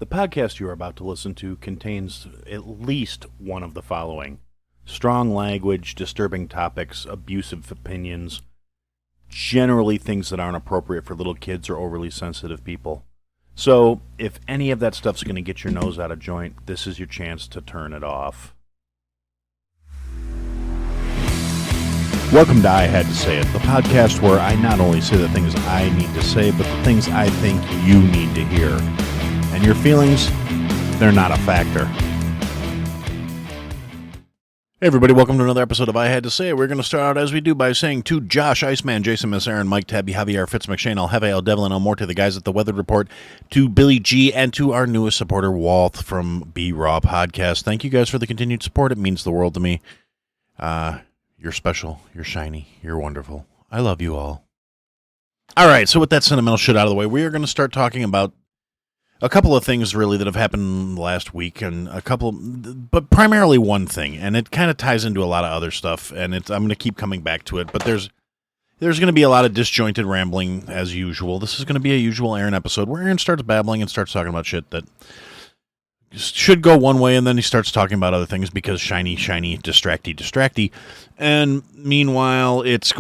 The podcast you are about to listen to contains at least one of the following: strong language, disturbing topics, abusive opinions, generally things that aren't appropriate for little kids or overly sensitive people. So, if any of that stuff's going to get your nose out of joint, this is your chance to turn it off. Welcome to I Had to Say It, the podcast where I not only say the things I need to say, but the things I think you need to hear. And your feelings, they're not a factor. Hey everybody, welcome to another episode of I Had to Say It. We're going to start out as we do by saying to Josh, Iceman, Jason, Miss Aaron, Mike, Tabby, Javier, Fitz, McShane, El Jefe, El Devil, and El Morte, the guys at the Weather Report, to Billy G, and to our newest supporter, Walt from B Raw Podcast. Thank you guys for the continued support. It means the world to me. You're special, you're shiny, you're wonderful. I love you all. All right, so with that sentimental shit out of the way, we are going to start talking about a couple of things really that have happened last week, and but primarily one thing, and it kind of ties into a lot of other stuff, and I'm going to keep coming back to it, but there's going to be a lot of disjointed rambling as usual. This is going to be a usual Aaron episode where Aaron starts babbling and starts talking about shit that should go one way, and then he starts talking about other things because shiny, distracty. And meanwhile, it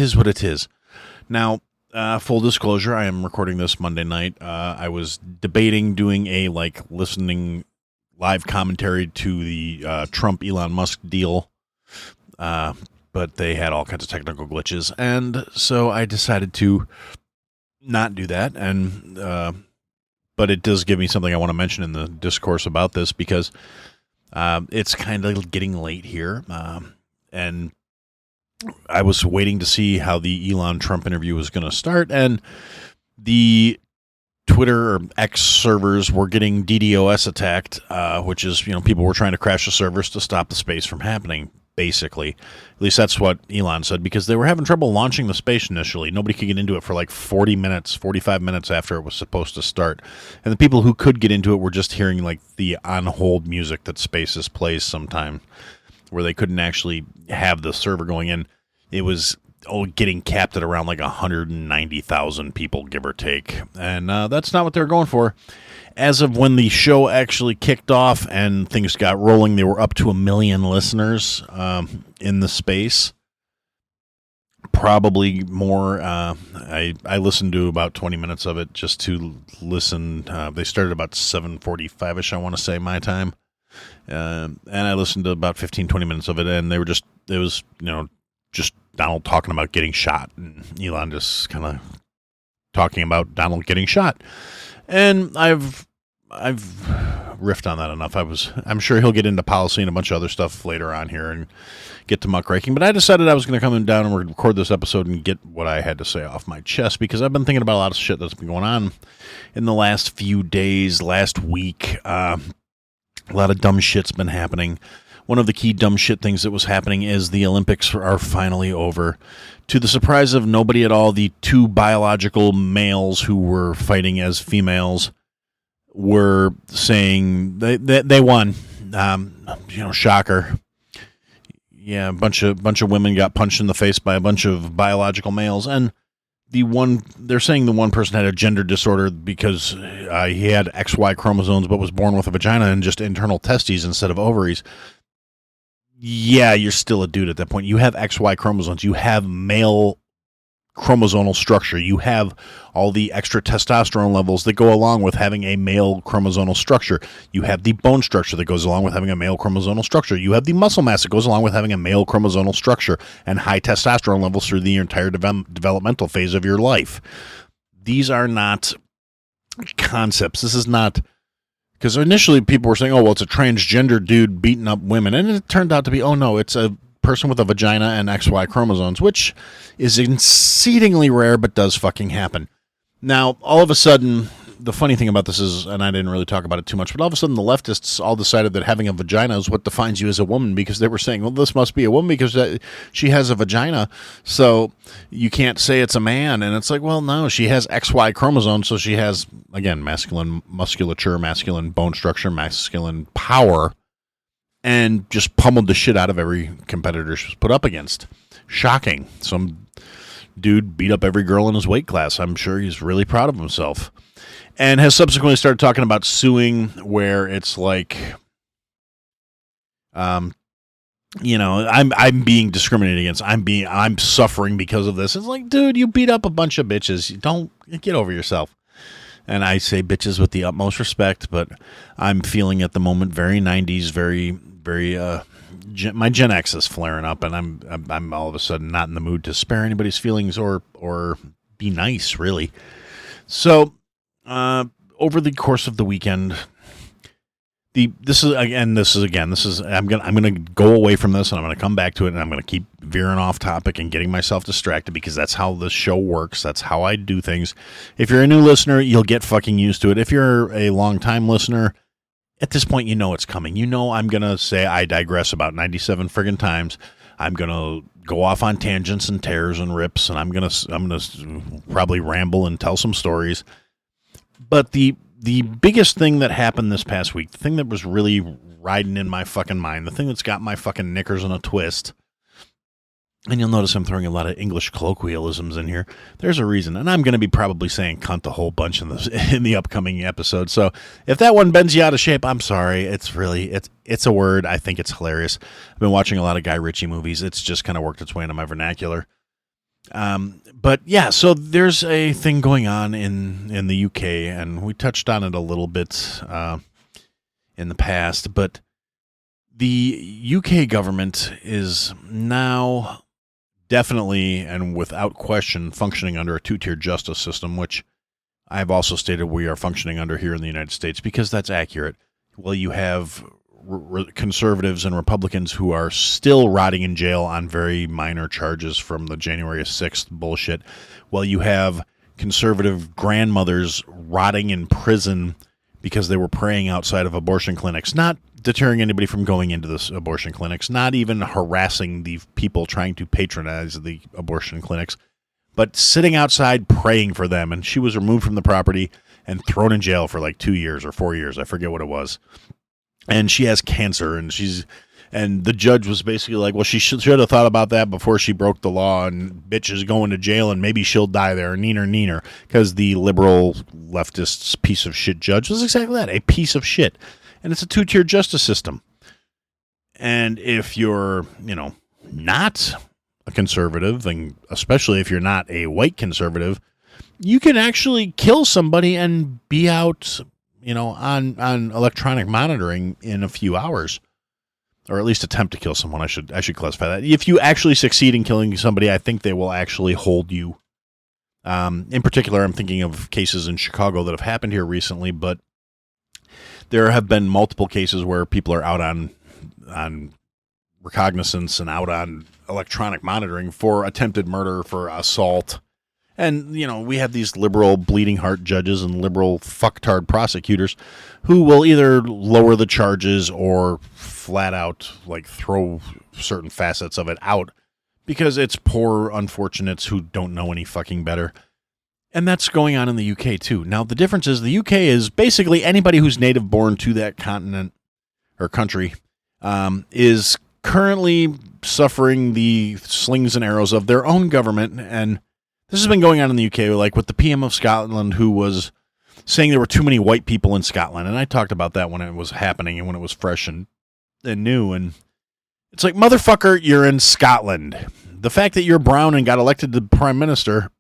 is what it is. Now, full disclosure, I am recording this Monday night. I was debating doing a listening live commentary to the Trump-Elon Musk deal, but they had all kinds of technical glitches, and so I decided to not do that. And but it does give me something I want to mention in the discourse about this because it's kind of getting late here, and I was waiting to see how the Elon Trump interview was going to start, and the Twitter or X servers were getting DDoS attacked, which is, people were trying to crash the servers to stop the space from happening, basically. At least that's what Elon said, because they were having trouble launching the space initially. Nobody could get into it for 45 minutes after it was supposed to start. And the people who could get into it were just hearing the on-hold music that Spaces plays sometimes, where they couldn't actually have the server going in. It was getting capped at around 190,000 people, give or take. And that's not what they were going for. As of when the show actually kicked off and things got rolling, they were up to 1 million listeners in the space. Probably more. I listened to about 20 minutes of it just to listen. They started about 7:45-ish, I want to say, my time. And I listened to about 15, 20 minutes of it, and it was just Donald talking about getting shot, and Elon just kind of talking about Donald getting shot. And I've riffed on that enough. I'm sure he'll get into policy and a bunch of other stuff later on here and get to muckraking, but I decided I was going to come down and record this episode and get what I had to say off my chest, because I've been thinking about a lot of shit that's been going on in the last few days, last week. A lot of dumb shit's been happening. One of the key dumb shit things that was happening is the Olympics are finally over. To the surprise of nobody at all, the two biological males who were fighting as females were saying they won. Shocker. Yeah, a bunch of women got punched in the face by a bunch of biological males, and they're saying the one person had a gender disorder because he had XY chromosomes but was born with a vagina and just internal testes instead of ovaries. Yeah, you're still a dude at that point. You have XY chromosomes. You have male chromosomal structure. You have all the extra testosterone levels that go along with having a male chromosomal structure. You have the bone structure that goes along with having a male chromosomal structure. You have the muscle mass that goes along with having a male chromosomal structure and high testosterone levels through the entire developmental phase of your life. These are not concepts. This is not... Because initially people were saying, oh, well, it's a transgender dude beating up women. And it turned out to be, oh, no, it's a person with a vagina and XY chromosomes, which is exceedingly rare but does fucking happen. Now, all of a sudden, the funny thing about this is, and I didn't really talk about it too much, but all of a sudden the leftists all decided that having a vagina is what defines you as a woman, because they were saying, well, this must be a woman because she has a vagina, so you can't say it's a man. And it's like, well, no, she has XY chromosomes, so she has, again, masculine musculature, masculine bone structure, masculine power, and just pummeled the shit out of every competitor she was put up against. Shocking. Some dude beat up every girl in his weight class. I'm sure he's really proud of himself. And has subsequently started talking about suing, where it's like, I'm being discriminated against. I'm suffering because of this. It's like, dude, you beat up a bunch of bitches. You don't get over yourself. And I say bitches with the utmost respect, but I'm feeling at the moment very 90s, very, very, my Gen X is flaring up, and I'm all of a sudden not in the mood to spare anybody's feelings or be nice, really. So, over the course of the weekend, I'm gonna go away from this, and I'm gonna come back to it, and I'm gonna keep veering off topic and getting myself distracted, because that's how this show works. That's how I do things. If you're a new listener, you'll get fucking used to it. If you're a long-time listener, at this point, you know it's coming. You know I'm gonna say I digress about 97 friggin' times. I'm gonna go off on tangents and tears and rips, and I'm gonna probably ramble and tell some stories. But the biggest thing that happened this past week, the thing that was really riding in my fucking mind, the thing that's got my fucking knickers in a twist, and you'll notice I'm throwing a lot of English colloquialisms in here. There's a reason, and I'm going to be probably saying cunt a whole bunch in the upcoming episode. So if that one bends you out of shape, I'm sorry. It's a word. I think it's hilarious. I've been watching a lot of Guy Ritchie movies. It's just kind of worked its way into my vernacular. But yeah, so there's a thing going on in the UK, and we touched on it a little bit in the past, but the UK government is now definitely and without question functioning under a two-tier justice system, which I've also stated we are functioning under here in the United States, because that's accurate. Well, you have conservatives and Republicans who are still rotting in jail on very minor charges from the January 6th bullshit, while you have conservative grandmothers rotting in prison because they were praying outside of abortion clinics, not deterring anybody from going into this abortion clinics, not even harassing the people trying to patronize the abortion clinics, but sitting outside praying for them. And she was removed from the property and thrown in jail for like 2 years or 4 years. I forget what it was. And she has cancer, and the judge was basically like, well, she should have thought about that before she broke the law, and bitch is going to jail, and maybe she'll die there, neener, because the liberal leftist piece of shit judge was exactly that, a piece of shit. And it's a two-tier justice system. And if you're, not a conservative, and especially if you're not a white conservative, you can actually kill somebody and be out on electronic monitoring in a few hours, or at least attempt to kill someone. I should classify that. If you actually succeed in killing somebody, I think they will actually hold you. In particular, I'm thinking of cases in Chicago that have happened here recently, but there have been multiple cases where people are out on recognizance and out on electronic monitoring for attempted murder, for assault. And, we have these liberal bleeding heart judges and liberal fucktard prosecutors who will either lower the charges or flat out, throw certain facets of it out because it's poor unfortunates who don't know any fucking better. And that's going on in the UK, too. Now, the difference is the UK is basically anybody who's native born to that continent or country is currently suffering the slings and arrows of their own government. And this has been going on in the UK, like with the PM of Scotland, who was saying there were too many white people in Scotland. And I talked about that when it was happening and when it was fresh and new. And it's like, motherfucker, you're in Scotland. The fact that you're brown and got elected to prime minister,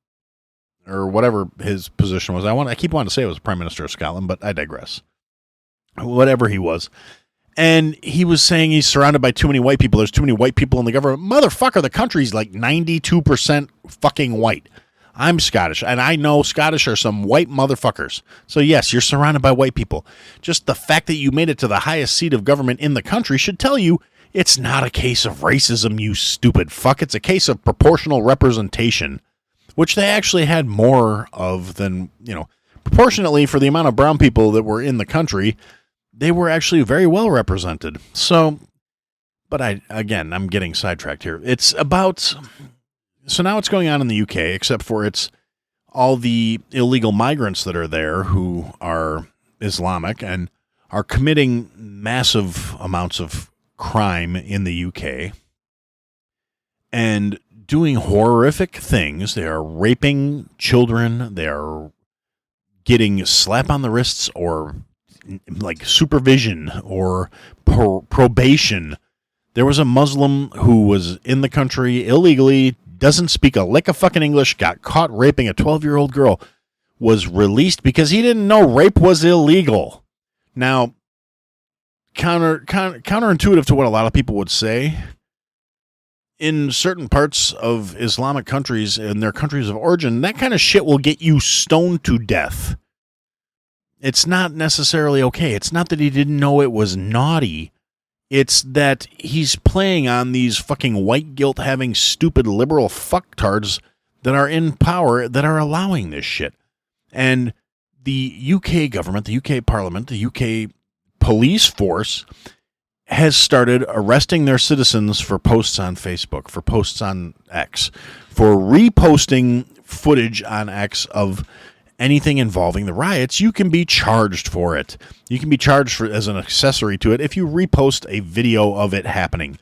or whatever his position was. I keep wanting to say it was prime minister of Scotland, but I digress. Whatever he was. And he was saying he's surrounded by too many white people. There's too many white people in the government. Motherfucker, the country's like 92% fucking white. I'm Scottish, and I know Scottish are some white motherfuckers. So yes, you're surrounded by white people. Just the fact that you made it to the highest seat of government in the country should tell you it's not a case of racism, you stupid fuck. It's a case of proportional representation, which they actually had more of than, proportionately for the amount of brown people that were in the country. They were actually very well represented. So, but I'm getting sidetracked here. It's about, so now it's going on in the UK, except for it's all the illegal migrants that are there who are Islamic and are committing massive amounts of crime in the UK and doing horrific things. They are raping children. They are getting slap on the wrists or like supervision or probation. There was a Muslim who was in the country illegally, doesn't speak a lick of fucking English, got caught raping a 12-year-old girl, was released because he didn't know rape was illegal. Now, counterintuitive to what a lot of people would say, in certain parts of Islamic countries and their countries of origin, that kind of shit will get you stoned to death. It's not necessarily okay. It's not that he didn't know it was naughty. It's that he's playing on these fucking white guilt having stupid liberal fucktards that are in power that are allowing this shit. And the UK government, the UK Parliament, the UK police force has started arresting their citizens for posts on Facebook, for posts on X, for reposting footage on X of anything involving the riots. You can be charged for it. You can be charged for as an accessory to it if you repost a video of it happening.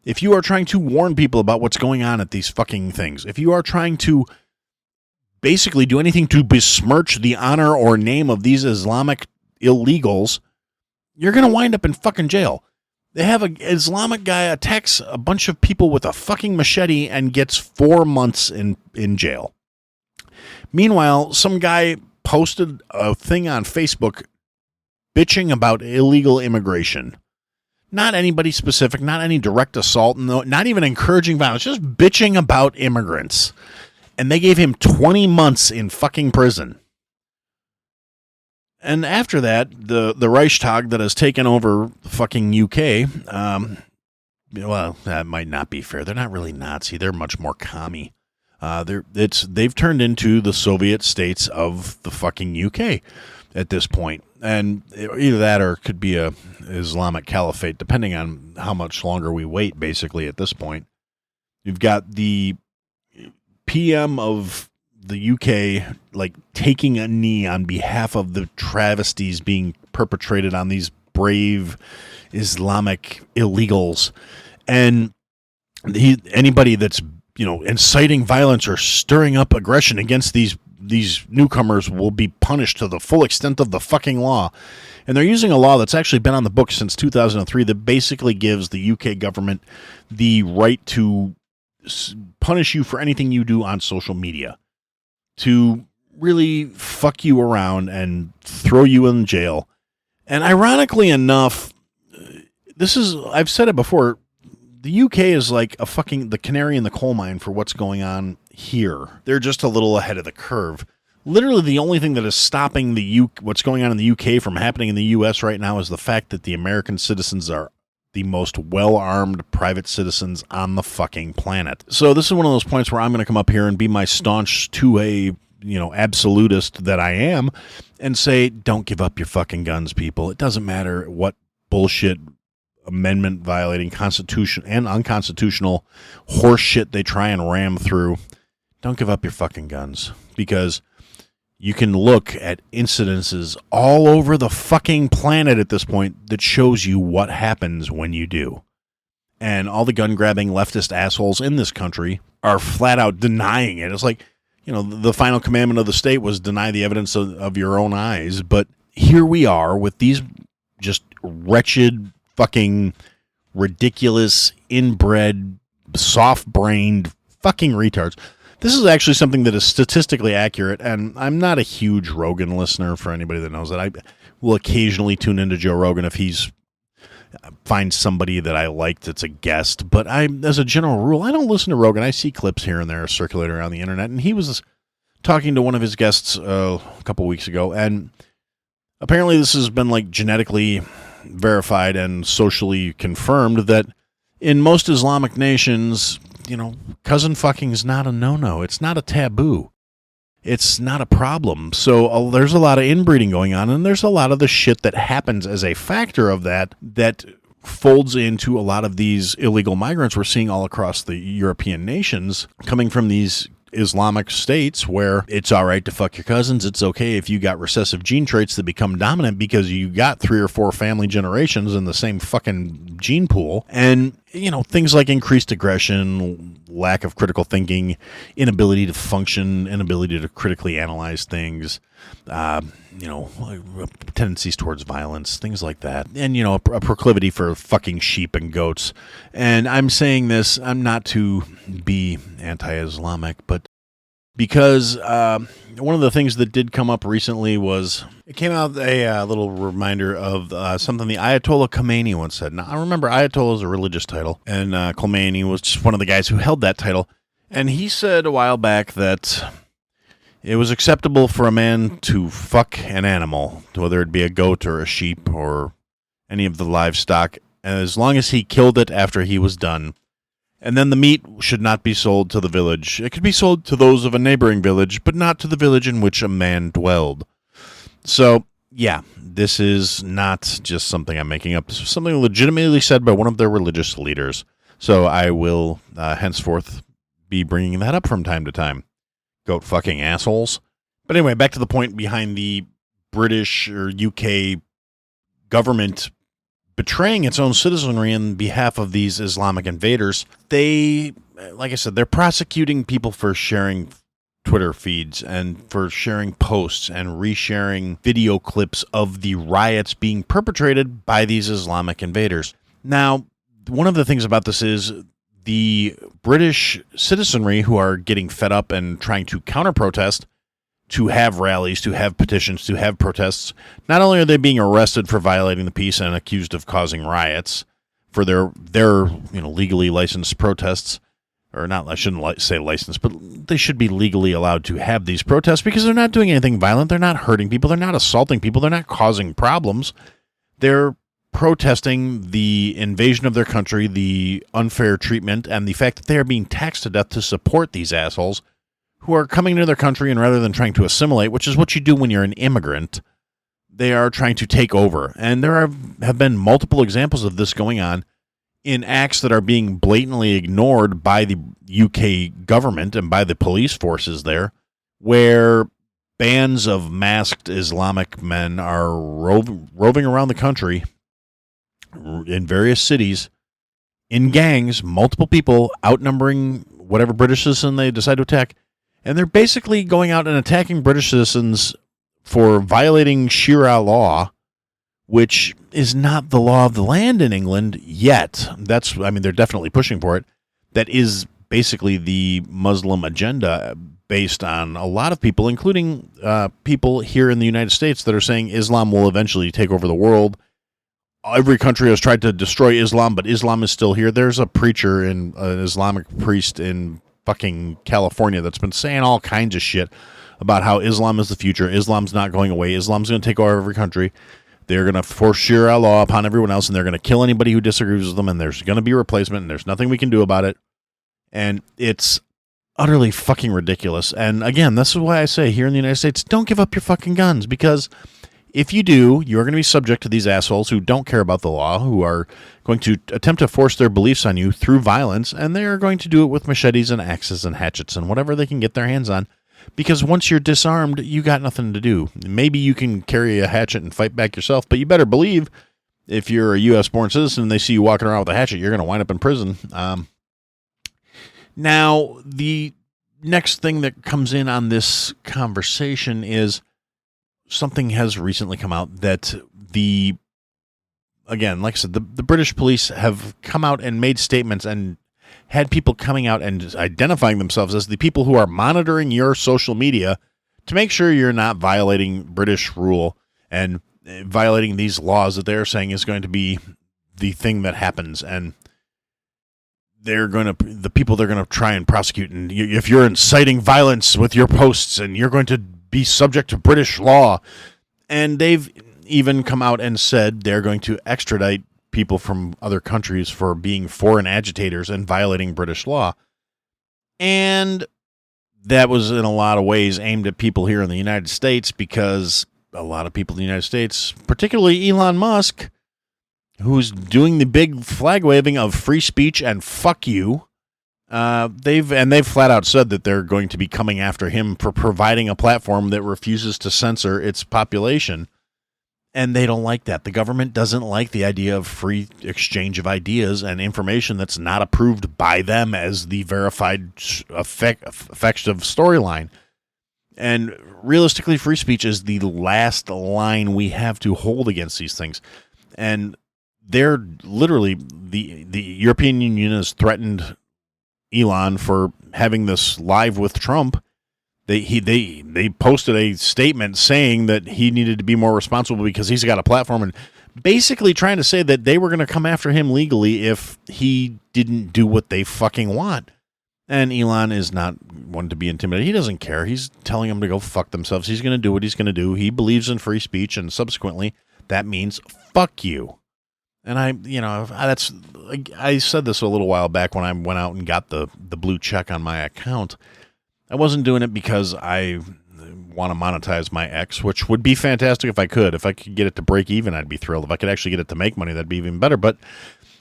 If you are trying to warn people about what's going on at these fucking things, if you are trying to basically do anything to besmirch the honor or name of these Islamic illegals, you're going to wind up in fucking jail. They have an Islamic guy attacks a bunch of people with a fucking machete and gets 4 months in jail. Meanwhile, some guy posted a thing on Facebook bitching about illegal immigration. Not anybody specific, not any direct assault, not even encouraging violence, just bitching about immigrants. And they gave him 20 months in fucking prison. And after that, the Reichstag that has taken over the fucking UK, well, that might not be fair. They're not really Nazi. They're much more commie. They've turned into the Soviet states of the fucking UK at this point. And either that or it could be a Islamic caliphate, depending on how much longer we wait, basically, at this point. You've got the PM of the UK like taking a knee on behalf of the travesties being perpetrated on these brave Islamic illegals, and anybody that's inciting violence or stirring up aggression against these newcomers will be punished to the full extent of the fucking law. And they're using a law that's actually been on the books since 2003 that basically gives the UK government the right to punish you for anything you do on social media, to really fuck you around and throw you in jail. And ironically enough, I've said it before, the UK is like the canary in the coal mine for what's going on here. They're just a little ahead of the curve. Literally the only thing that is stopping what's going on in the UK from happening in the US right now is the fact that the American citizens are the most well-armed private citizens on the fucking planet. So this is one of those points where I'm going to come up here and be my staunch 2A, absolutist that I am and say, don't give up your fucking guns, people. It doesn't matter what bullshit amendment violating constitution and unconstitutional horse shit they try and ram through. Don't give up your fucking guns, because you can look at incidences all over the fucking planet at this point that shows you what happens when you do. And all the gun-grabbing leftist assholes in this country are flat out denying it. It's like, the final commandment of the state was deny the evidence of your own eyes. But here we are with these just wretched, fucking ridiculous, inbred, soft-brained fucking retards. This is actually something that is statistically accurate, and I'm not a huge Rogan listener, for anybody that knows that. I will occasionally tune into Joe Rogan if he's finds somebody that I like that's a guest, but as a general rule, I don't listen to Rogan. I see clips here and there circulating around the internet, and he was talking to one of his guests a couple weeks ago, and apparently this has been like genetically verified and socially confirmed that in most Islamic nations, cousin fucking is not a no-no. It's not a taboo. It's not a problem. So there's a lot of inbreeding going on, and there's a lot of the shit that happens as a factor of that folds into a lot of these illegal migrants we're seeing all across the European nations coming from these Islamic states where it's all right to fuck your cousins. It's okay if you got recessive gene traits that become dominant because you got 3 or 4 family generations in the same fucking gene pool. And things like increased aggression, lack of critical thinking, inability to function, inability to critically analyze things, tendencies towards violence, things like that. And, a proclivity for fucking sheep and goats. And I'm saying this, I'm not to be anti-Islamic, but because one of the things that did come up recently was it came out a little reminder of something the Ayatollah Khomeini once said. Now, I remember Ayatollah is a religious title, and Khomeini was just one of the guys who held that title. And he said a while back that it was acceptable for a man to fuck an animal, whether it be a goat or a sheep or any of the livestock, as long as he killed it after he was done. And then the meat should not be sold to the village. It could be sold to those of a neighboring village, but not to the village in which a man dwelled. So, yeah, this is not just something I'm making up. This was something legitimately said by one of their religious leaders. So I will henceforth be bringing that up from time to time. Goat fucking assholes. But anyway, back to the point behind the British or UK government betraying its own citizenry in behalf of these Islamic invaders. They, like I said, they're prosecuting people for sharing Twitter feeds and for sharing posts and resharing video clips of the riots being perpetrated by these Islamic invaders. Now, one of the things about this is the British citizenry who are getting fed up and trying to counter-protest, to have rallies, to have petitions, to have protests. Not only are they being arrested for violating the peace and accused of causing riots for their legally licensed protests, or not, I shouldn't say licensed, but they should be legally allowed to have these protests because they're not doing anything violent, they're not hurting people, they're not assaulting people, they're not causing problems. They're protesting the invasion of their country, the unfair treatment, and the fact that they are being taxed to death to support these assholes who are coming into their country, and rather than trying to assimilate, which is what you do when you're an immigrant, they are trying to take over. And there have been multiple examples of this going on in acts that are being blatantly ignored by the UK government and by the police forces there, where bands of masked Islamic men are roving around the country in various cities in gangs, multiple people outnumbering whatever British citizen they decide to attack. And they're basically going out and attacking British citizens for violating Sharia law, which is not the law of the land in England yet. They're definitely pushing for it. That is basically the Muslim agenda based on a lot of people, including people here in the United States that are saying Islam will eventually take over the world. Every country has tried to destroy Islam, but Islam is still here. There's a preacher, an Islamic priest in fucking California that's been saying all kinds of shit about how Islam is the future. Islam's not going away. Islam's going to take over every country. They're going to force Sharia law upon everyone else, and they're going to kill anybody who disagrees with them, and there's going to be a replacement, and there's nothing we can do about it. And it's utterly fucking ridiculous. And again, this is why I say here in the United States, don't give up your fucking guns, because if you do, you're going to be subject to these assholes who don't care about the law, who are going to attempt to force their beliefs on you through violence, and they are going to do it with machetes and axes and hatchets and whatever they can get their hands on, because once you're disarmed, you got nothing to do. Maybe you can carry a hatchet and fight back yourself, but you better believe if you're a U.S.-born citizen and they see you walking around with a hatchet, you're going to wind up in prison. Now, the next thing that comes in on this conversation is something has recently come out that like I said, the British police have come out and made statements and had people coming out and identifying themselves as the people who are monitoring your social media to make sure you're not violating British rule and violating these laws that they're saying is going to be the thing that happens. And the people they're going to try and prosecute. And if you're inciting violence with your posts and you're going to be subject to British law. And they've even come out and said they're going to extradite people from other countries for being foreign agitators and violating British law. And that was in a lot of ways aimed at people here in the United States, because a lot of people in the United States, particularly Elon Musk, who's doing the big flag waving of free speech and fuck you, they've flat out said that they're going to be coming after him for providing a platform that refuses to censor its population. And they don't like that. The government doesn't like the idea of free exchange of ideas and information that's not approved by them as the verified effective storyline. And realistically, free speech is the last line we have to hold against these things. And they're literally, the European Union has threatened Elon for having this live with Trump. They posted a statement saying that he needed to be more responsible because he's got a platform, and basically trying to say that they were going to come after him legally if he didn't do what they fucking want. And Elon is not one to be intimidated. He doesn't care. He's telling them to go fuck themselves. He's going to do what he's going to do. He believes in free speech, and subsequently that means fuck you. And I said this a little while back when I went out and got the blue check on my account. I wasn't doing it because I want to monetize my X, which would be fantastic if I could. If I could get it to break even, I'd be thrilled. If I could actually get it to make money, that'd be even better. But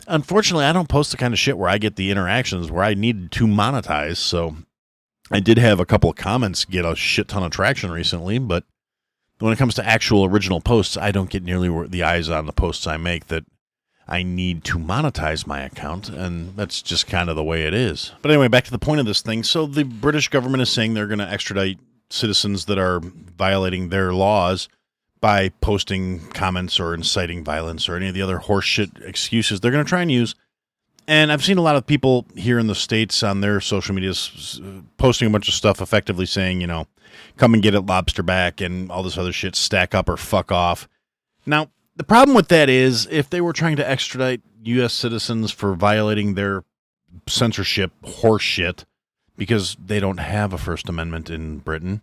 unfortunately, I don't post the kind of shit where I get the interactions where I need to monetize. So I did have a couple of comments get a shit ton of traction recently, but when it comes to actual original posts, I don't get nearly the eyes on the posts I make that I need to monetize my account, and that's just kind of the way it is. But anyway, back to the point of this thing. So the British government is saying they're going to extradite citizens that are violating their laws by posting comments or inciting violence or any of the other horseshit excuses they're going to try and use. And I've seen a lot of people here in the States on their social medias posting a bunch of stuff effectively saying, come and get it, lobster back, and all this other shit, stack up or fuck off. Now, the problem with that is if they were trying to extradite U.S. citizens for violating their censorship horseshit, because they don't have a First Amendment in Britain,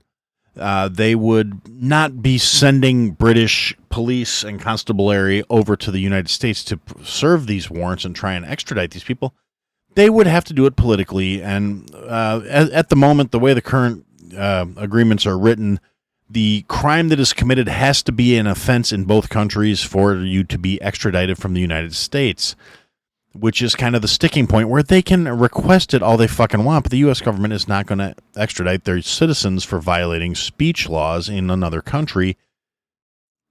they would not be sending British police and constabulary over to the United States to serve these warrants and try and extradite these people. They would have to do it politically, and at the moment, the way the current agreements are written, the crime that is committed has to be an offense in both countries for you to be extradited from the United States, which is kind of the sticking point where they can request it all they fucking want, but the U.S. government is not going to extradite their citizens for violating speech laws in another country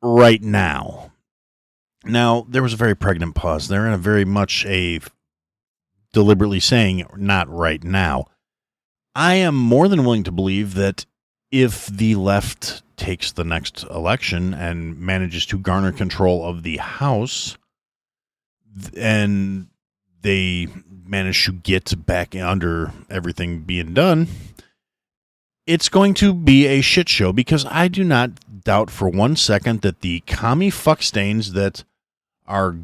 right now. Now, there was a very pregnant pause there, and a very much a deliberately saying, not right now. I am more than willing to believe that if the left takes the next election and manages to garner control of the House, and they manage to get back under everything being done, it's going to be a shit show, because I do not doubt for 1 second that the commie fuckstains that are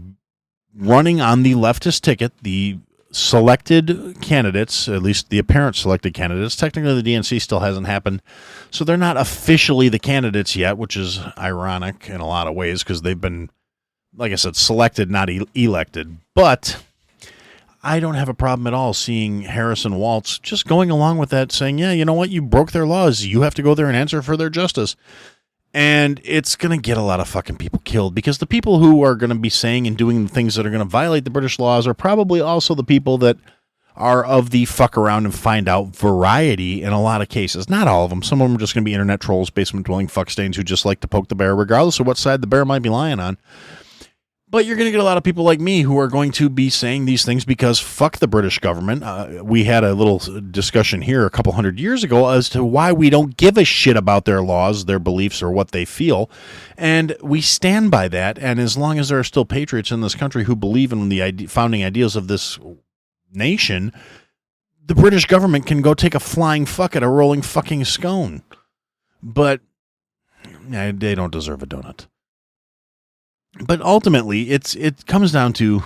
running on the leftist ticket, the selected candidates, at least the apparent selected candidates, technically the DNC still hasn't happened, so they're not officially the candidates yet, which is ironic in a lot of ways, because they've been, like I said, selected, not elected. But I don't have a problem at all seeing Harrison Waltz just going along with that, saying, yeah, you know what, you broke their laws, you have to go there and answer for their justice. And it's going to get a lot of fucking people killed, because the people who are going to be saying and doing the things that are going to violate the British laws are probably also the people that are of the fuck around and find out variety in a lot of cases. Not all of them. Some of them are just going to be internet trolls, basement dwelling fuckstains who just like to poke the bear regardless of what side the bear might be lying on. But you're going to get a lot of people like me who are going to be saying these things because fuck the British government. We had a little discussion here a couple hundred years ago as to why we don't give a shit about their laws, their beliefs, or what they feel. And we stand by that. And as long as there are still patriots in this country who believe in the founding ideals of this nation, the British government can go take a flying fuck at a rolling fucking scone. But they don't deserve a donut. But ultimately, it comes down to,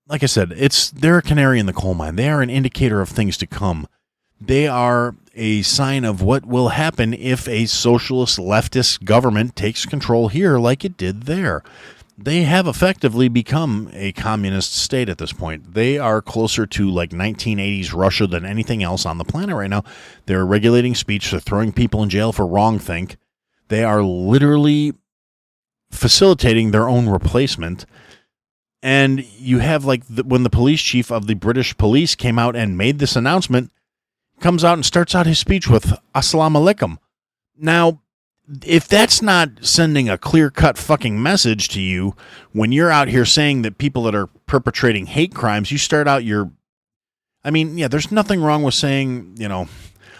like I said, they're a canary in the coal mine. They are an indicator of things to come. They are a sign of what will happen if a socialist leftist government takes control here like it did there. They have effectively become a communist state at this point. They are closer to like 1980s Russia than anything else on the planet right now. They're regulating speech. They're throwing people in jail for wrongthink. They are literally facilitating their own replacement. And you have like when the police chief of the British police came out and made this announcement, comes out and starts out his speech with Assalamu alaikum. Now, if that's not sending a clear-cut fucking message to you when you're out here saying that people that are perpetrating hate crimes, you start out your... I mean, yeah, there's nothing wrong with saying, assalamu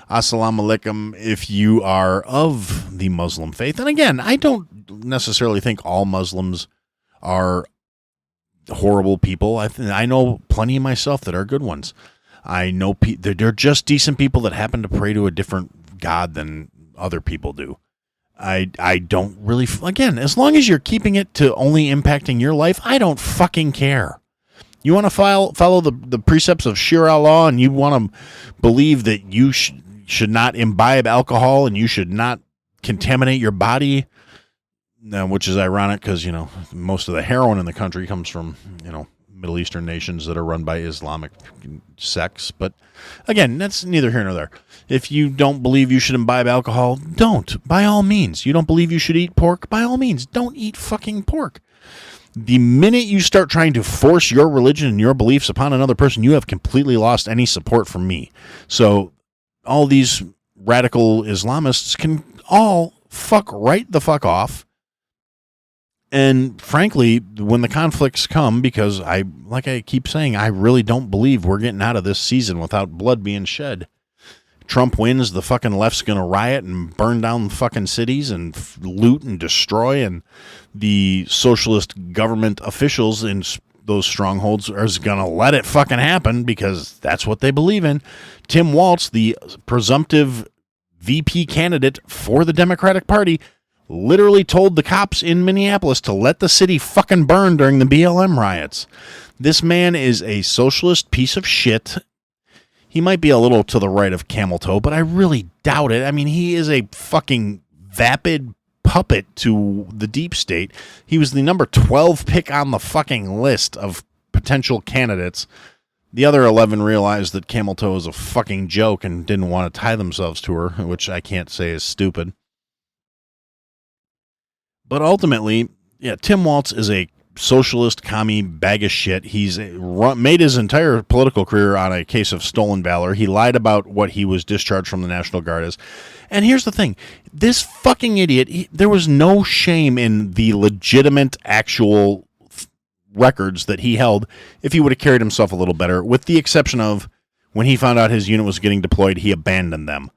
alaikum if you are of the Muslim faith. And again, I don't necessarily think all Muslims are horrible people. I know plenty of myself that are good ones. I know they're just decent people that happen to pray to a different God than other people do. I don't really, again, as long as you're keeping it to only impacting your life, I don't fucking care. You want to follow the precepts of Shira law, and you want to believe that you should not imbibe alcohol and you should not contaminate your body, which is ironic because, most of the heroin in the country comes from, Middle Eastern nations that are run by Islamic sects. But again, that's neither here nor there. If you don't believe you should imbibe alcohol, don't, by all means. You don't believe you should eat pork, by all means, don't eat fucking pork. The minute you start trying to force your religion and your beliefs upon another person, you have completely lost any support from me. So all these radical Islamists can all fuck right the fuck off. And frankly, when the conflicts come, because like I keep saying, I really don't believe we're getting out of this season without blood being shed. Trump wins, the fucking left's going to riot and burn down fucking cities and loot and destroy, and the socialist government officials in those strongholds are going to let it fucking happen because that's what they believe in. Tim Walz, the presumptive VP candidate for the Democratic Party, literally told the cops in Minneapolis to let the city fucking burn during the BLM riots. This man is a socialist piece of shit. He might be a little to the right of Camel Toe, but I really doubt it. I mean, he is a fucking vapid puppet to the deep state. He was the number 12 pick on the fucking list of potential candidates. The other 11 realized that Camel Toe is a fucking joke and didn't want to tie themselves to her, which I can't say is stupid. But ultimately, yeah, Tim Walz is a socialist commie bag of shit. He's made his entire political career on a case of stolen valor. He lied about what he was discharged from the National Guard as. And here's the thing. This fucking idiot, there was no shame in the legitimate actual records that he held if he would have carried himself a little better, with the exception of when he found out his unit was getting deployed, he abandoned them.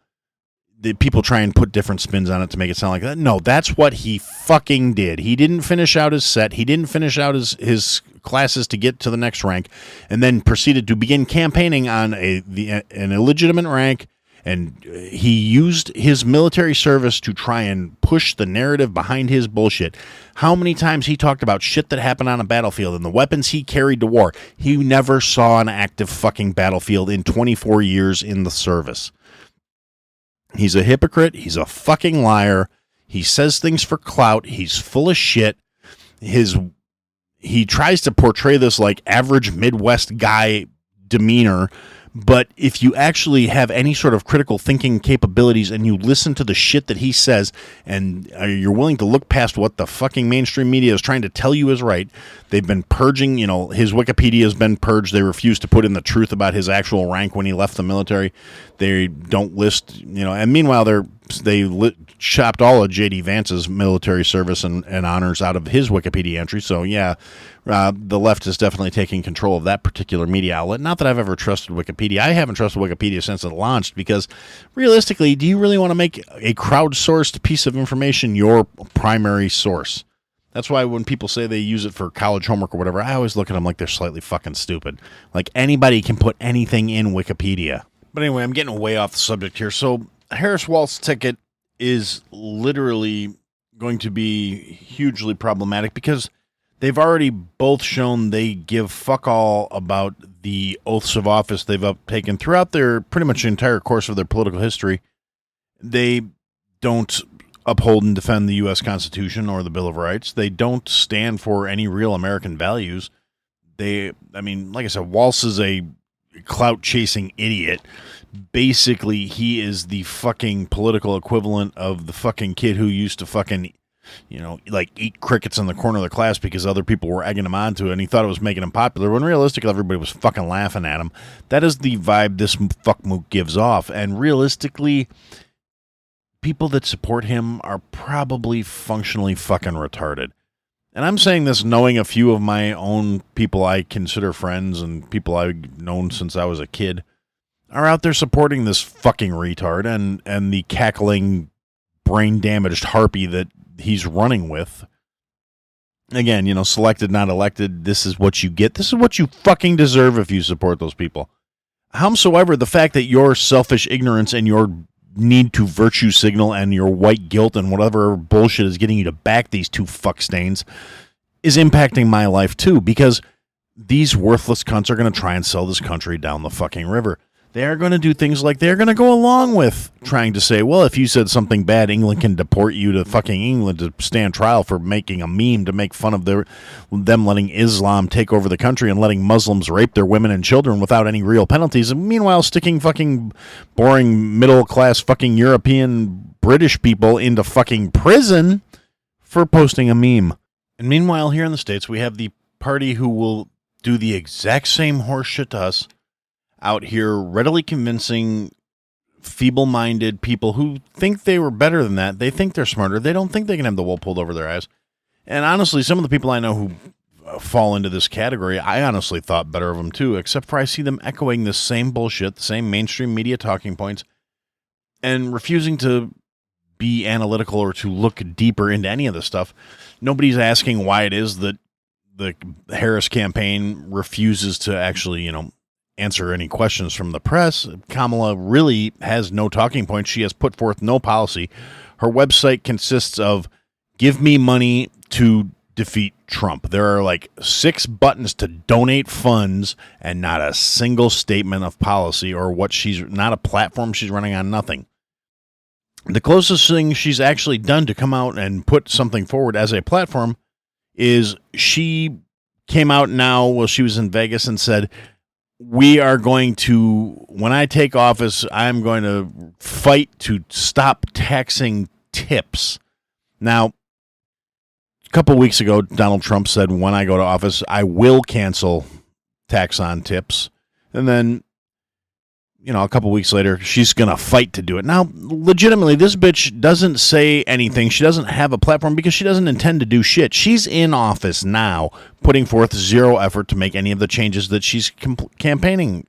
The people try and put different spins on it to make it sound like that. No, that's what he fucking did. He didn't finish out his set. He didn't finish out his classes to get to the next rank, and then proceeded to begin campaigning on an illegitimate rank. And he used his military service to try and push the narrative behind his bullshit. How many times he talked about shit that happened on a battlefield and the weapons he carried to war. He never saw an active fucking battlefield in 24 years in the service. He's a hypocrite. He's a fucking liar. He says things for clout. He's full of shit. He tries to portray this like average Midwest guy demeanor, but if you actually have any sort of critical thinking capabilities and you listen to the shit that he says and you're willing to look past what the fucking mainstream media is trying to tell you is right, they've been purging, his Wikipedia has been purged. They refuse to put in the truth about his actual rank when he left the military. They don't list, and meanwhile they chopped all of J.D. Vance's military service and honors out of his Wikipedia entry. So, yeah, the left is definitely taking control of that particular media outlet. Not that I've ever trusted Wikipedia. I haven't trusted Wikipedia since it launched because, realistically, do you really want to make a crowdsourced piece of information your primary source? That's why when people say they use it for college homework or whatever, I always look at them like they're slightly fucking stupid. Like, anybody can put anything in Wikipedia. But anyway, I'm getting way off the subject here. So, Harris Walz's ticket is literally going to be hugely problematic because they've already both shown they give fuck all about the oaths of office they've taken throughout their pretty much the entire course of their political history. They don't uphold and defend the U.S. Constitution or the Bill of Rights. They don't stand for any real American values. Like I said, Walz is a clout-chasing idiot. Basically, he is the fucking political equivalent of the fucking kid who used to fucking, eat crickets in the corner of the class because other people were egging him on to it, and he thought it was making him popular, when realistically everybody was fucking laughing at him. That is the vibe this fuck mook gives off, and realistically, people that support him are probably functionally fucking retarded. And I'm saying this knowing a few of my own people I consider friends and people I've known since I was a kid are out there supporting this fucking retard and the cackling, brain-damaged harpy that he's running with. Again, selected, not elected, this is what you get. This is what you fucking deserve if you support those people. Howsoever, the fact that your selfish ignorance and your need to virtue signal and your white guilt and whatever bullshit is getting you to back these two fuckstains is impacting my life too, because these worthless cunts are going to try and sell this country down the fucking river. They are going to do things like they're going to go along with trying to say, well, if you said something bad, England can deport you to fucking England to stand trial for making a meme to make fun of them letting Islam take over the country and letting Muslims rape their women and children without any real penalties. And meanwhile, sticking fucking boring middle-class fucking European British people into fucking prison for posting a meme. And meanwhile, here in the States, we have the party who will do the exact same horse shit to us, out here readily convincing feeble-minded people who think they were better than that. They think they're smarter. They don't think they can have the wool pulled over their eyes. And honestly, some of the people I know who fall into this category, I honestly thought better of them too, except for I see them echoing the same bullshit, the same mainstream media talking points, and refusing to be analytical or to look deeper into any of this stuff. Nobody's asking why it is that the Harris campaign refuses to actually, answer any questions from the press. Kamala really has no talking points. She has put forth no policy. Her website consists of give me money to defeat Trump. There are like 6 buttons to donate funds and not a single statement of policy or not a platform she's running on, nothing. The closest thing she's actually done to come out and put something forward as a platform is she came out now while she was in Vegas and said, we are going to, when I take office, I'm going to fight to stop taxing tips. Now, a couple of weeks ago, Donald Trump said, when I go to office, I will cancel tax on tips. And then, a couple of weeks later, she's going to fight to do it. Now, legitimately, this bitch doesn't say anything. She doesn't have a platform because she doesn't intend to do shit. She's in office now, putting forth zero effort to make any of the changes that she's campaigning.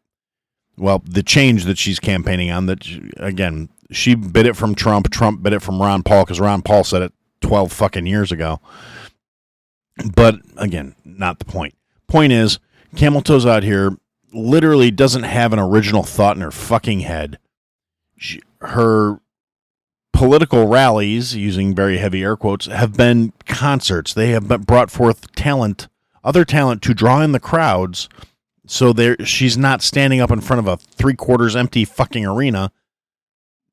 Well, the change that she's campaigning on, that, again, she bit it from Trump. Trump bit it from Ron Paul because Ron Paul said it 12 fucking years ago. But, again, not the point. Point is, Camel Toe's out here literally doesn't have an original thought in her fucking head. Her political rallies, using very heavy air quotes, have been concerts. They have brought forth other talent to draw in the crowds, so she's not standing up in front of a 3/4 empty fucking arena.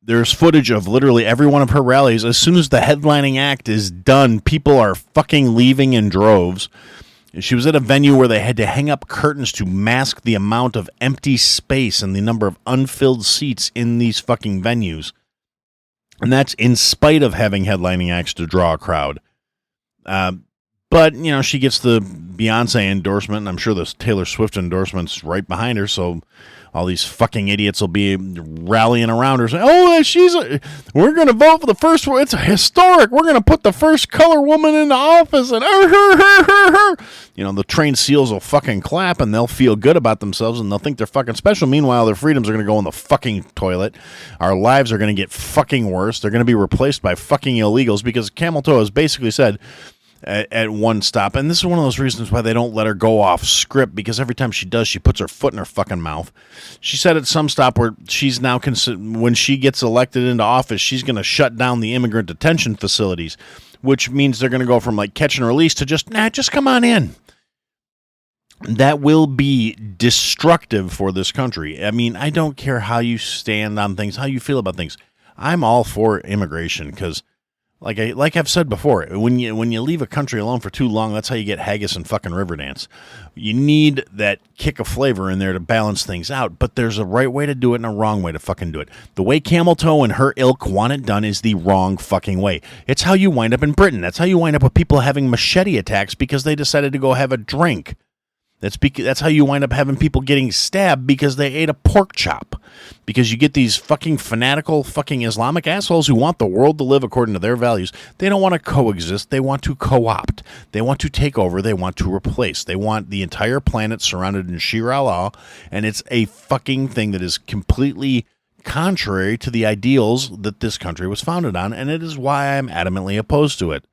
There's footage of literally every one of her rallies. As soon as the headlining act is done, people are fucking leaving in droves. She was at a venue where they had to hang up curtains to mask the amount of empty space and the number of unfilled seats in these fucking venues. And that's in spite of having headlining acts to draw a crowd. But, she gets the Beyonce endorsement, and I'm sure the Taylor Swift endorsement's right behind her, so all these fucking idiots will be rallying around her saying, we're going to vote for the first one. It's historic. We're going to put the first color woman into office, and the trained seals will fucking clap, and they'll feel good about themselves, and they'll think they're fucking special. Meanwhile, their freedoms are going to go in the fucking toilet. Our lives are going to get fucking worse. They're going to be replaced by fucking illegals because Camel Toe has basically said, at one stop, and this is one of those reasons why they don't let her go off script, because every time she does, she puts her foot in her fucking mouth. She said at some stop where she's now, when she gets elected into office, she's going to shut down the immigrant detention facilities, which means they're going to go from like catch and release to just come on in. That will be destructive for this country. I mean, I don't care how you stand on things, how you feel about things. I'm all for immigration because, like I've said before, when you leave a country alone for too long, that's how you get haggis and fucking Riverdance. You need that kick of flavor in there to balance things out, but there's a right way to do it and a wrong way to fucking do it. The way Camel Toe and her ilk want it done is the wrong fucking way. It's how you wind up in Britain. That's how you wind up with people having machete attacks because they decided to go have a drink. That's how you wind up having people getting stabbed because they ate a pork chop. Because you get these fucking fanatical fucking Islamic assholes who want the world to live according to their values. They don't want to coexist. They want to co-opt. They want to take over. They want to replace. They want the entire planet surrounded in Shira law. And it's a fucking thing that is completely contrary to the ideals that this country was founded on. And it is why I'm adamantly opposed to it.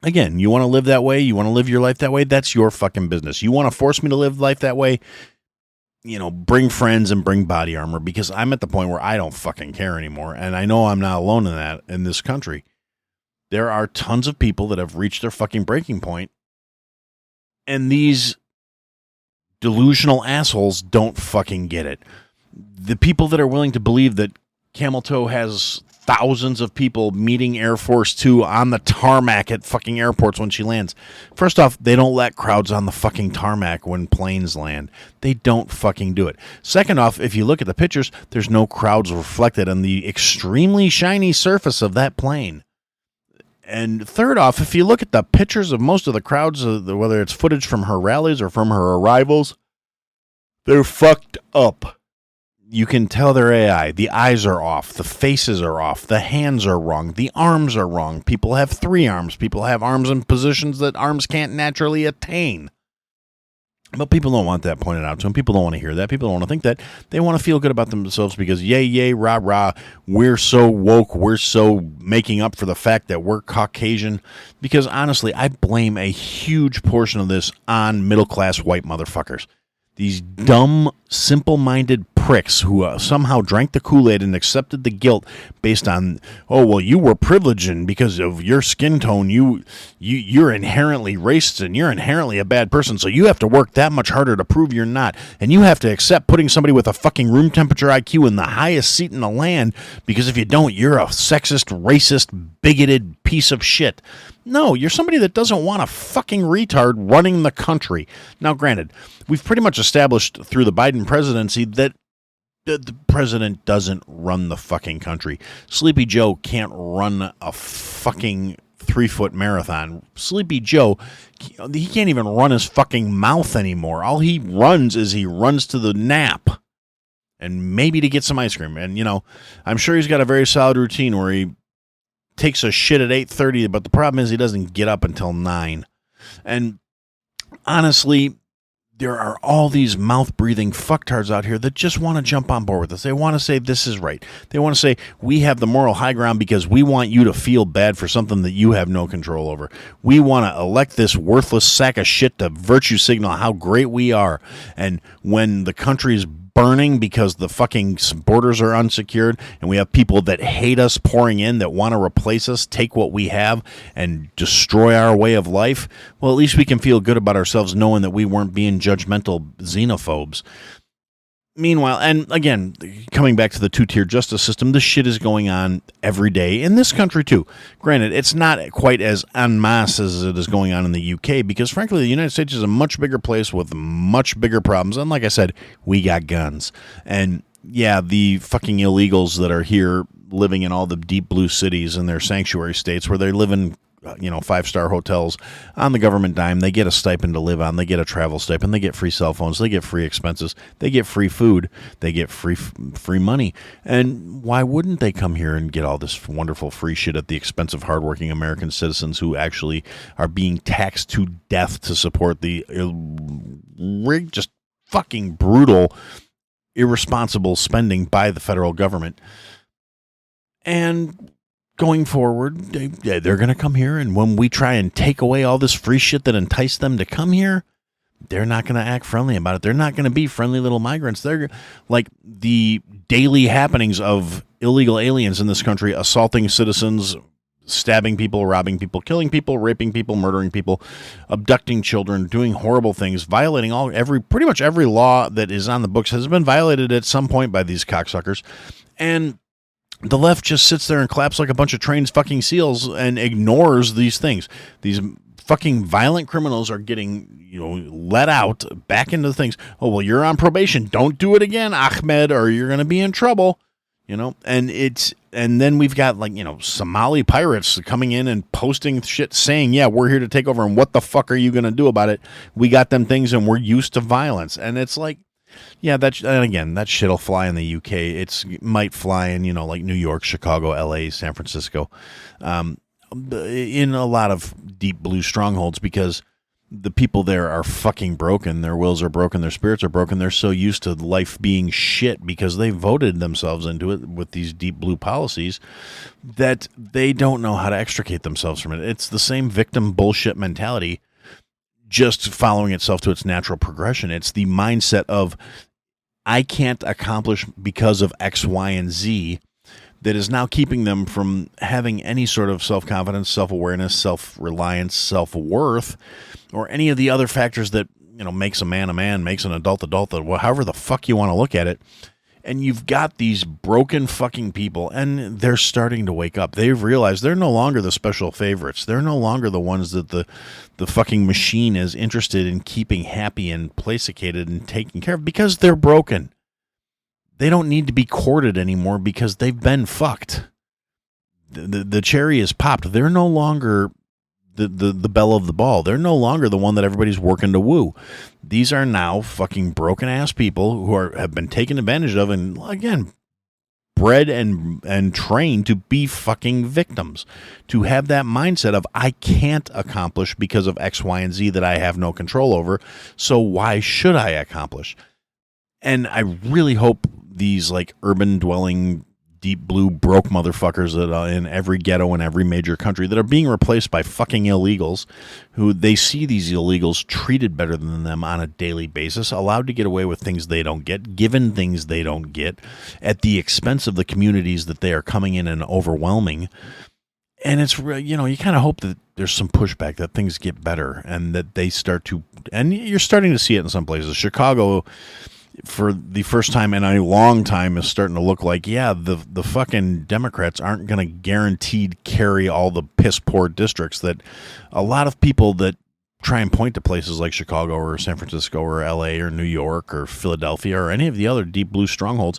Again, you want to live that way? You want to live your life that way? That's your fucking business. You want to force me to live life that way? Bring friends and bring body armor, because I'm at the point where I don't fucking care anymore. And I know I'm not alone in that in this country. There are tons of people that have reached their fucking breaking point. And these delusional assholes don't fucking get it. The people that are willing to believe that Camel Toe has thousands of people meeting Air Force Two on the tarmac at fucking airports when she lands. First off, they don't let crowds on the fucking tarmac when planes land. They don't fucking do it. Second off, if you look at the pictures, there's no crowds reflected on the extremely shiny surface of that plane. And third off, if you look at the pictures of most of the crowds, whether it's footage from her rallies or from her arrivals, they're fucked up. You can tell they're AI. The eyes are off. The faces are off. The hands are wrong. The arms are wrong. People have 3 arms. People have arms in positions that arms can't naturally attain. But people don't want that pointed out to them. People don't want to hear that. People don't want to think that. They want to feel good about themselves because yay, yay, rah, rah. We're so woke. We're so making up for the fact that we're Caucasian. Because honestly, I blame a huge portion of this on middle-class white motherfuckers. These dumb, simple-minded pricks who somehow drank the Kool-Aid and accepted the guilt based on, oh, well, you were privileged and because of your skin tone, you're inherently racist and you're inherently a bad person, so you have to work that much harder to prove you're not. And you have to accept putting somebody with a fucking room temperature IQ in the highest seat in the land because if you don't, you're a sexist, racist, bigoted piece of shit. No, you're somebody that doesn't want a fucking retard running the country. Now, granted, we've pretty much established through the Biden presidency that the president doesn't run the fucking country. Sleepy Joe can't run a fucking 3-foot marathon. Sleepy Joe, he can't even run his fucking mouth anymore. All he runs is he runs to the nap and maybe to get some ice cream. And, I'm sure he's got a very solid routine where he takes a shit at 8:30, but the problem is he doesn't get up until 9. And honestly, there are all these mouth-breathing fucktards out here that just want to jump on board with us. They want to say this is right. They want to say we have the moral high ground because we want you to feel bad for something that you have no control over. We want to elect this worthless sack of shit to virtue signal how great we are. And when the country's burning because the fucking borders are unsecured and we have people that hate us pouring in that want to replace us, take what we have and destroy our way of life, well, at least we can feel good about ourselves knowing that we weren't being judgmental xenophobes. Meanwhile, and again, coming back to the 2-tier justice system, this shit is going on every day in this country too. Granted, it's not quite as en masse as it is going on in the UK because, frankly, the United States is a much bigger place with much bigger problems. And like I said, we got guns. And yeah, the fucking illegals that are here living in all the deep blue cities in their sanctuary states where they live in 5-star hotels on the government dime. They get a stipend to live on. They get a travel stipend. They get free cell phones. They get free expenses. They get free food. They get free money. And why wouldn't they come here and get all this wonderful free shit at the expense of hardworking American citizens who actually are being taxed to death to support the just fucking brutal, irresponsible spending by the federal government? And going forward, they're going to come here, and when we try and take away all this free shit that enticed them to come here, they're not going to act friendly about it. They're not going to be friendly little migrants. They're like the daily happenings of illegal aliens in this country, assaulting citizens, stabbing people, robbing people, killing people, raping people, murdering people, abducting children, doing horrible things, violating pretty much every law that is on the books has been violated at some point by these cocksuckers. And the left just sits there and claps like a bunch of trained fucking seals and ignores these things. These fucking violent criminals are getting, let out back into things. Oh, well, you're on probation. Don't do it again, Ahmed, or you're going to be in trouble. And and then we've got like, Somali pirates coming in and posting shit saying, yeah, we're here to take over. And what the fuck are you going to do about it? We got them things and we're used to violence. And it's like, yeah, and again, that shit'll fly in the UK. It might fly in, like New York, Chicago, LA, San Francisco, in a lot of deep blue strongholds, because the people there are fucking broken. Their wills are broken. Their spirits are broken. They're so used to life being shit because they voted themselves into it with these deep blue policies that they don't know how to extricate themselves from it. It's the same victim bullshit mentality, just following itself to its natural progression. It's the mindset of, I can't accomplish because of X, Y, and Z, that is now keeping them from having any sort of self-confidence, self-awareness, self-reliance, self-worth, or any of the other factors that, makes a man, makes an adult, however the fuck you want to look at it. And you've got these broken fucking people, and they're starting to wake up. They've realized they're no longer the special favorites. They're no longer the ones that the fucking machine is interested in keeping happy and placated and taking care of, because they're broken. They don't need to be courted anymore because they've been fucked. The cherry is popped. They're no longer the belle of the ball. They're no longer the one that everybody's working to woo. These are now fucking broken ass people who have been taken advantage of, and again, bred and trained to be fucking victims, to have that mindset of, I can't accomplish because of X, Y, and Z that I have no control over, so why should I accomplish? And I really hope these like urban dwelling, deep blue broke motherfuckers that are in every ghetto in every major country that are being replaced by fucking illegals, who they see these illegals treated better than them on a daily basis, allowed to get away with things they don't get, given things they don't get, at the expense of the communities that they are coming in and overwhelming. And it's, you kind of hope that there's some pushback, that things get better, and that they start to, and you're starting to see it in some places. Chicago, for the first time in a long time, is starting to look like, yeah, the fucking Democrats aren't going to guaranteed carry all the piss poor districts that a lot of people that try and point to places like Chicago or San Francisco or LA or New York or Philadelphia or any of the other deep blue strongholds,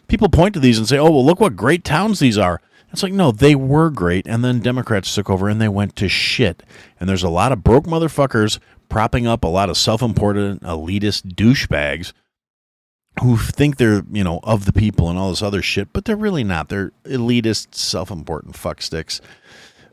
people point to these and say, oh, well, look what great towns these are. It's like, no, they were great, and then Democrats took over and they went to shit. And there's a lot of broke motherfuckers propping up a lot of self-important elitist douchebags who think they're, of the people and all this other shit, but they're really not. They're elitist, self-important fucksticks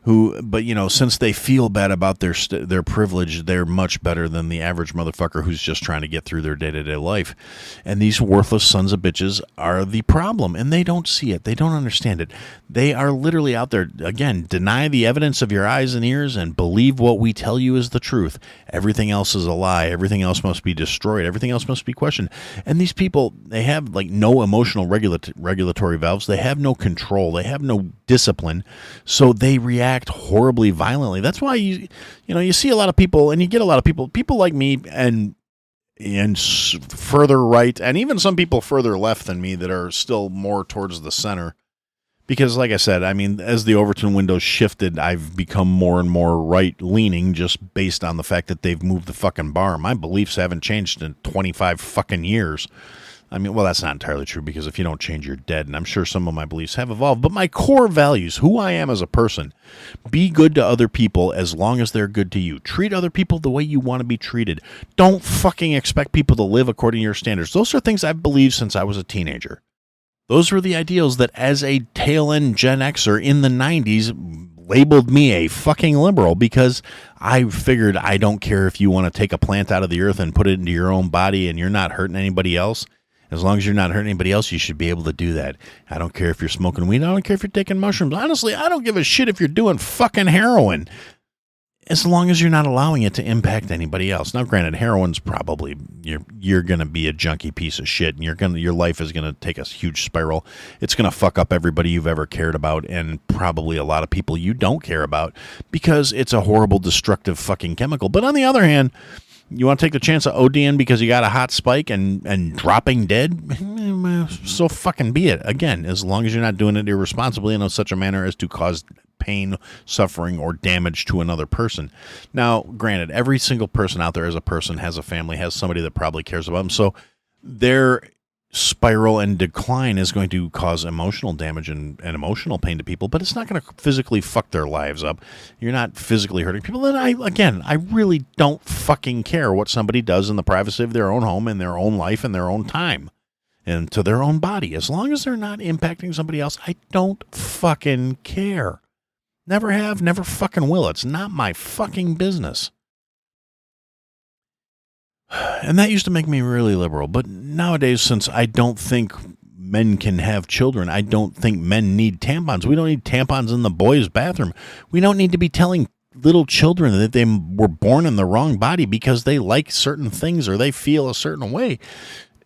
who, but since they feel bad about their privilege, they're much better than the average motherfucker who's just trying to get through their day-to-day life. And these worthless sons of bitches are the problem, and they don't see it. They don't understand it. They are literally out there, again, deny the evidence of your eyes and ears and believe what we tell you is the truth. Everything else is a lie. Everything else must be destroyed. Everything else must be questioned. And these people, they have like no emotional regulatory valves. They have no control. They have no discipline. So they react horribly violently. That's why you see a lot of people, and you get a lot of people like me and further right, and even some people further left than me that are still more towards the center. Because like I said, as the Overton windows shifted, I've become more and more right-leaning just based on the fact that they've moved the fucking bar. My beliefs haven't changed in 25 fucking years. Well, that's not entirely true, because if you don't change, you're dead. And I'm sure some of my beliefs have evolved. But my core values, who I am as a person, be good to other people as long as they're good to you. Treat other people the way you want to be treated. Don't fucking expect people to live according to your standards. Those are things I've believed since I was a teenager. Those were the ideals that, as a tail-end Gen Xer in the 90s, labeled me a fucking liberal, because I figured I don't care if you want to take a plant out of the earth and put it into your own body and you're not hurting anybody else. As long as you're not hurting anybody else, you should be able to do that. I don't care if you're smoking weed. I don't care if you're taking mushrooms. Honestly, I don't give a shit if you're doing fucking heroin, as long as you're not allowing it to impact anybody else. Now, granted, heroin's probably, you're going to be a junky piece of shit, and your life is going to take a huge spiral. It's going to fuck up everybody you've ever cared about, and probably a lot of people you don't care about, because it's a horrible, destructive fucking chemical. But on the other hand, you want to take the chance of ODing because you got a hot spike and dropping dead? So fucking be it. Again, as long as you're not doing it irresponsibly and in such a manner as to cause pain, suffering, or damage to another person. Now, granted, every single person out there as a person has a family, has somebody that probably cares about them. So they're spiral and decline is going to cause emotional damage and emotional pain to people, but it's not going to physically fuck their lives up. You're not physically hurting people. And I really don't fucking care what somebody does in the privacy of their own home, in their own life, in their own time, and to their own body. As long as they're not impacting somebody else, I don't fucking care. Never have, never fucking will. It's not my fucking business. And that used to make me really liberal. But nowadays, since I don't think men can have children, I don't think men need tampons. We don't need tampons in the boys' bathroom. We don't need to be telling little children that they were born in the wrong body because they like certain things or they feel a certain way.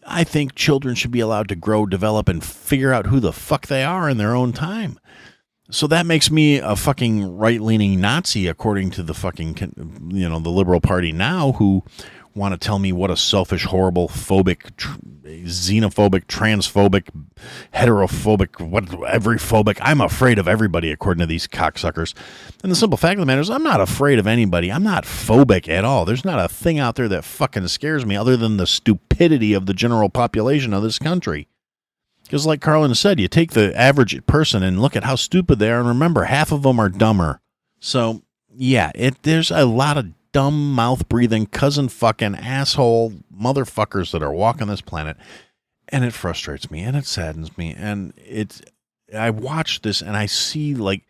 I think children should be allowed to grow, develop, and figure out who the fuck they are in their own time. So that makes me a fucking right-leaning Nazi, according to the fucking, the liberal party now, who want to tell me what a selfish, horrible, phobic, xenophobic, transphobic, heterophobic, everyphobic. I'm afraid of everybody, according to these cocksuckers. And the simple fact of the matter is, I'm not afraid of anybody. I'm not phobic at all. There's not a thing out there that fucking scares me other than the stupidity of the general population of this country. Because like Carlin said, you take the average person and look at how stupid they are, and remember, half of them are dumber. So, yeah, there's a lot of dumb, mouth-breathing, cousin-fucking, asshole motherfuckers that are walking this planet, and it frustrates me, and it saddens me, and I watch this, and I see, like,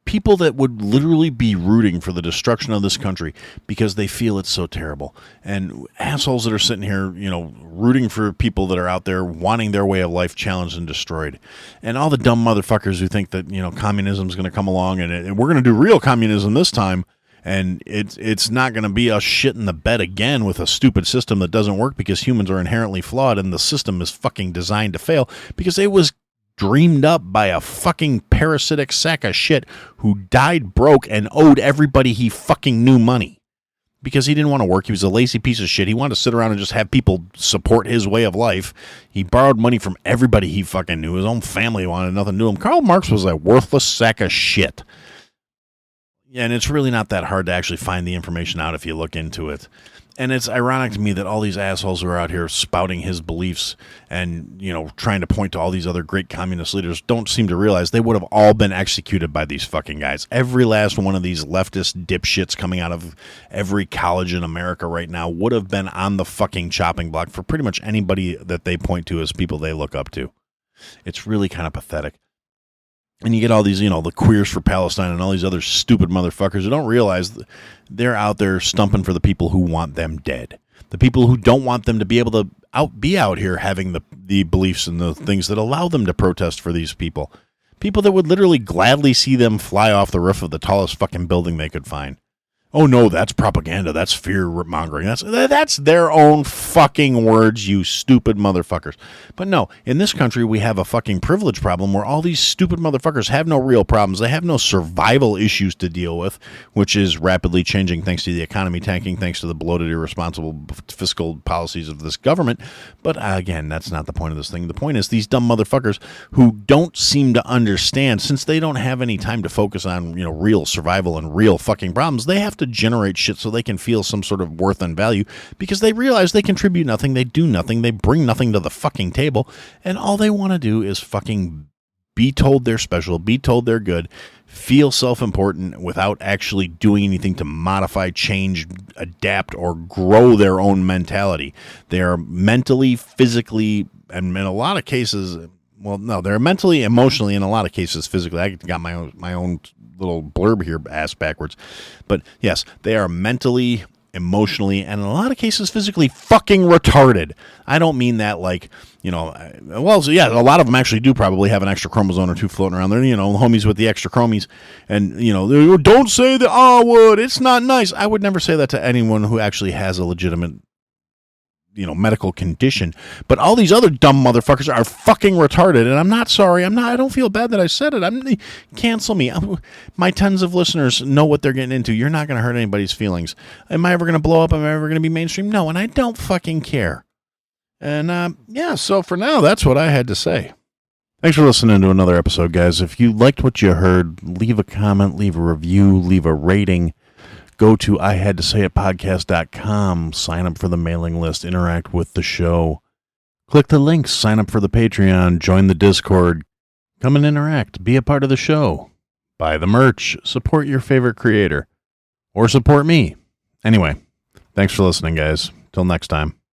people that would literally be rooting for the destruction of this country because they feel it's so terrible, and assholes that are sitting here, rooting for people that are out there wanting their way of life challenged and destroyed, and all the dumb motherfuckers who think that, communism is going to come along, and we're going to do real communism this time. And it's not going to be us shit in the bed again with a stupid system that doesn't work because humans are inherently flawed and the system is fucking designed to fail because it was dreamed up by a fucking parasitic sack of shit who died broke and owed everybody he fucking knew money because he didn't want to work. He was a lazy piece of shit. He wanted to sit around and just have people support his way of life. He borrowed money from everybody he fucking knew. His own family wanted nothing to do him. Karl Marx was a worthless sack of shit. Yeah, and it's really not that hard to actually find the information out if you look into it. And it's ironic to me that all these assholes who are out here spouting his beliefs and, trying to point to all these other great communist leaders don't seem to realize they would have all been executed by these fucking guys. Every last one of these leftist dipshits coming out of every college in America right now would have been on the fucking chopping block for pretty much anybody that they point to as people they look up to. It's really kind of pathetic. And you get all these, the Queers for Palestine and all these other stupid motherfuckers who don't realize they're out there stumping for the people who want them dead. The people who don't want them to be able to be out here having the beliefs and the things that allow them to protest for these people. People that would literally gladly see them fly off the roof of the tallest fucking building they could find. Oh, no, that's propaganda. That's fear-mongering. That's their own fucking words, you stupid motherfuckers. But no, in this country, we have a fucking privilege problem where all these stupid motherfuckers have no real problems. They have no survival issues to deal with, which is rapidly changing thanks to the economy tanking, thanks to the bloated, irresponsible fiscal policies of this government. But again, that's not the point of this thing. The point is these dumb motherfuckers who don't seem to understand, since they don't have any time to focus on, real survival and real fucking problems, they have to generate shit so they can feel some sort of worth and value because they realize they contribute nothing, they do nothing, they bring nothing to the fucking table, and all they want to do is fucking be told they're special, be told they're good, feel self-important without actually doing anything to modify, change, adapt, or grow their own mentality. They are mentally, physically, and in a lot of cases, well, no, they're mentally, emotionally, in a lot of cases, physically. I got my own little blurb here ass backwards. But yes, they are mentally, emotionally, and in a lot of cases physically fucking retarded. I don't mean that like, a lot of them actually do probably have an extra chromosome or two floating around there, homies with the extra chromies. And, don't say the R word, it's not nice. I would never say that to anyone who actually has a legitimate medical condition. But all these other dumb motherfuckers are fucking retarded, and I'm not sorry. I don't feel bad that I said it. Cancel me. My tens of listeners know what they're getting into. You're not going to hurt anybody's feelings. Am I ever going to blow up? Am I ever going to be mainstream? No, and I don't fucking care. And, so for now, that's what I had to say. Thanks for listening to another episode, guys. If you liked what you heard, leave a comment, leave a review, leave a rating. Go to ihadtosayitpodcast.com, sign up for the mailing list, interact with the show, Click the links, sign up for the Patreon, join the Discord, come and interact, be a part of the show, buy the merch, support your favorite creator, or support me. Anyway, thanks for listening, guys. Till next time.